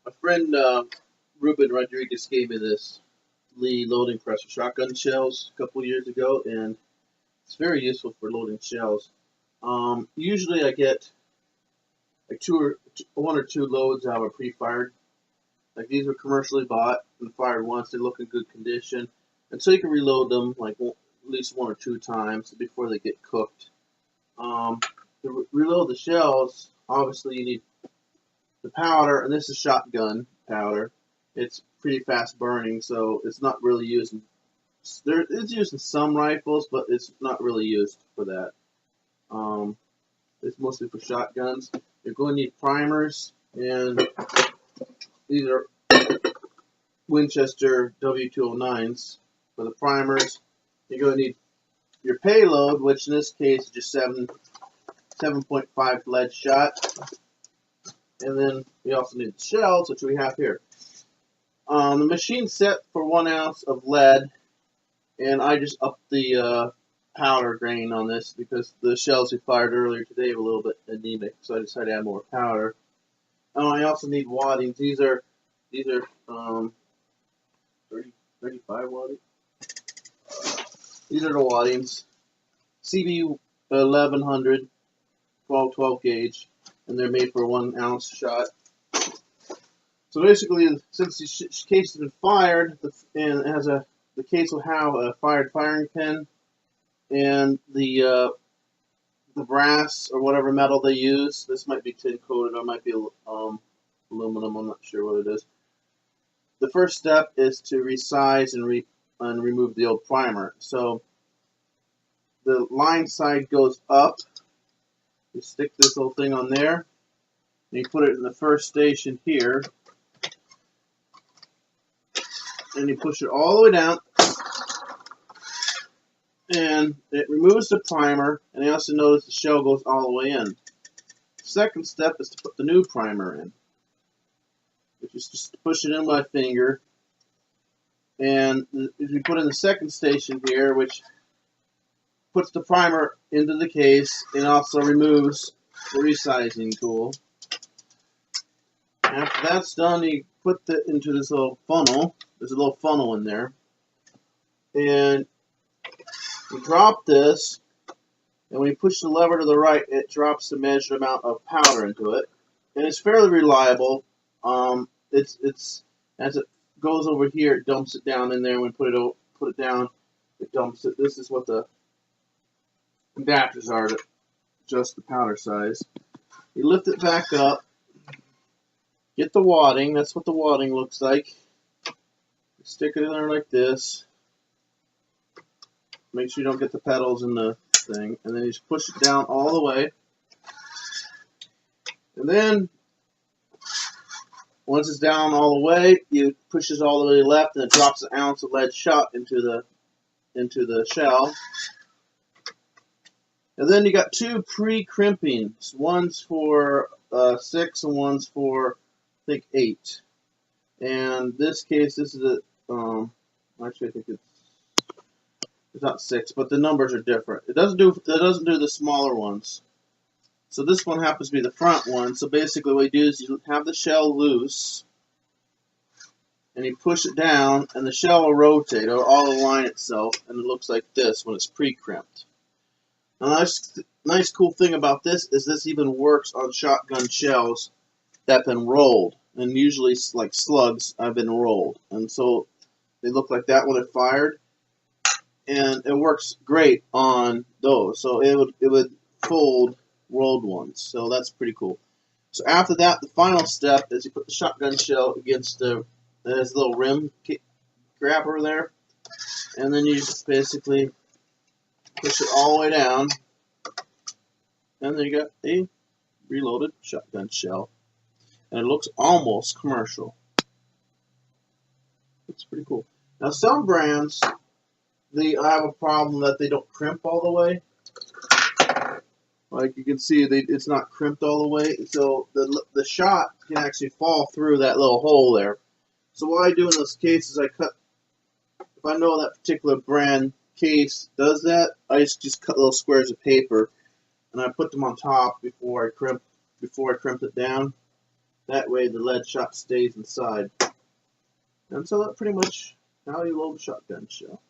A friend, Ruben Rodriguez, gave me this Lee loading press for shotgun shells a couple years ago, and it's very useful for loading shells. Usually I get like one or two loads out of a pre-fired. Like these were commercially bought and fired once. They look in good condition, and so you can reload them like at least one or two times before they get cooked. To reload the shells, obviously you need the powder, and this is shotgun powder. It's pretty fast burning, so it's not really used. It's used in some rifles, but it's not really used for that. It's mostly for shotguns. You're going to need primers, and these are Winchester W209s for the primers. You're going to need your payload, which in this case is just 7.5 lead shot. And then we also need the shells, which we have here. The machine's set for 1 ounce of lead, and I just upped the powder grain on this because the shells we fired earlier today were a little bit anemic, so I decided to add more powder. I also need waddings. These are 35 waddings. These are the waddings. CB 1100, 12 gauge, and they're made for a 1 ounce shot. So basically, since the case has been fired, and it has the case will have a firing pin, and the brass or whatever metal they use. This might be tin coated, or it might be aluminum. I'm not sure what it is. The first step is to resize and remove the old primer. So the line side goes up. You stick this little thing on there, and you put it in the first station here, and you push it all the way down, and it removes the primer, and you also notice the shell goes all the way in. The second step is to put the new primer in, which is just to push it in by finger, and if you put in the second station here, which puts the primer into the case and also removes the resizing tool. After that's done, you put it into this little funnel. There's a little funnel in there, and you drop this, and when you push the lever to the right, it drops the measured amount of powder into it, and it's fairly reliable. It's as it goes over here, it dumps it down in there. When you put it down, it dumps it. This is what the adapters are to adjust the powder size. You lift it back up, get the wadding. That's what the wadding looks like. You stick it in there like this. Make sure you don't get the petals in the thing, and then you just push it down all the way. And then once it's down all the way, you push it all the way left, and it drops an ounce of lead shot into the shell. And then you got two pre-crimpings. One's for 6 and one's for, I think, 8. And this case, this is actually I think it's not 6, but the numbers are different. It doesn't do the smaller ones. So this one happens to be the front one. So basically what you do is you have the shell loose, and you push it down, and the shell will rotate or all align itself, and it looks like this when it's pre-crimped. Now, nice cool thing about this is this even works on shotgun shells that have been rolled, and usually like slugs have been rolled, and so they look like that when they're fired, and it works great on those. So it would fold rolled ones, so that's pretty cool. So after that, the final step is you put the shotgun shell against there's a little rim grabber there, and then you just basically push it all the way down, and then you got a reloaded shotgun shell, and it looks almost commercial. It's pretty cool. Now some brands, I have a problem that they don't crimp all the way. Like you can see, it's not crimped all the way, so the shot can actually fall through that little hole there. So what I do in those cases, if I know that particular brand case does that, I just cut little squares of paper, and I put them on top before I crimp it down. That way the lead shot stays inside. And so that's pretty much how you load a shotgun shell.